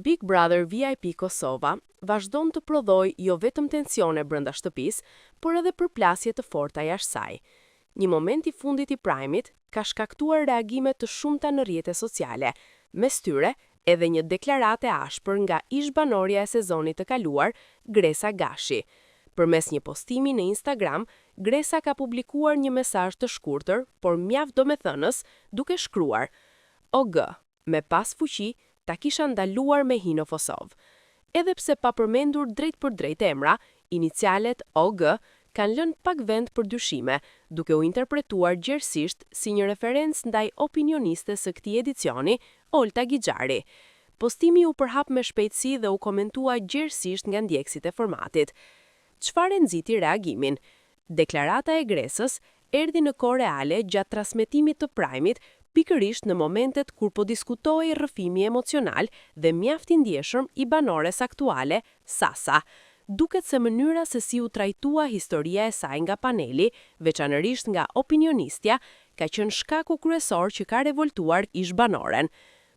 Big Brother VIP Kosova vazhdon të prodhoj jo vetëm tensione brenda shtëpisë, por edhe përplasje të forta jashtë saj. Një moment i fundit i Prime-it ka shkaktuar reagime të shumta në rrjete sociale, mes tyre edhe një deklarate ashpër nga ish-banorja e sezonit të kaluar, Gresa Gashi. Përmes një postimi në Instagram, Gresa ka publikuar një mesazh të shkurtër, por mjaft domethënës, duke shkruar: "O G, me pas fuqi, ta kisha ndaluar me hi në Kosovë." Edhe pse pa përmendur drejt për drejt emra, inicialet OG kanë lënë pak vend për dyshime, duke u interpretuar gjerësisht si një referencë ndaj opinionistes së këtij edicioni, Olta Gixhari. Postimi u përhap me shpejtësi dhe u komentua gjerësisht nga ndjekësit e formatit. Çfarë nxiti reagimin? Deklarata e Gresës erdhi në kohë reale gjatë transmetimit të Prime-it, pikërisht në momentet kur po diskutohej rrëfimi emocional dhe mjaft i ndjeshëm i banores aktuale, Sasa. Duket se mënyra se si u trajtua historia e saj nga paneli, veçanërisht nga opinionistja, ka qenë shkaku kryesor që ka revoltuar ish-banoren.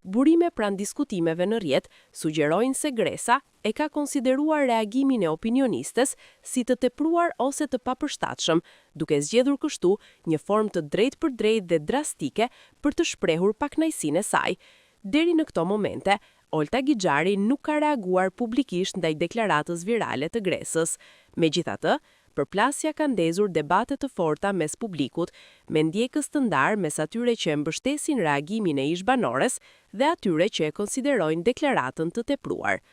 Burime pranë diskutimeve në rrjet sugjerojnë se Gresa e ka konsideruar reagimin e opinionistes si të tepruar ose të papërshtatshëm, duke zgjedhur kështu një formë të drejtpërdrejtë dhe drastike për të shprehur pakënaqësinë e saj. Deri në këto momente, Olta Gixhari nuk ka reaguar publikisht ndaj deklaratës virale të Gresës. Megjithatë, përplasja ka ndezur debate të forta mes publikut, me ndjekës të ndarë mes atyre që e mbështesin reagimin e ish-banores dhe atyre që e konsiderojnë deklaratën të tepruar.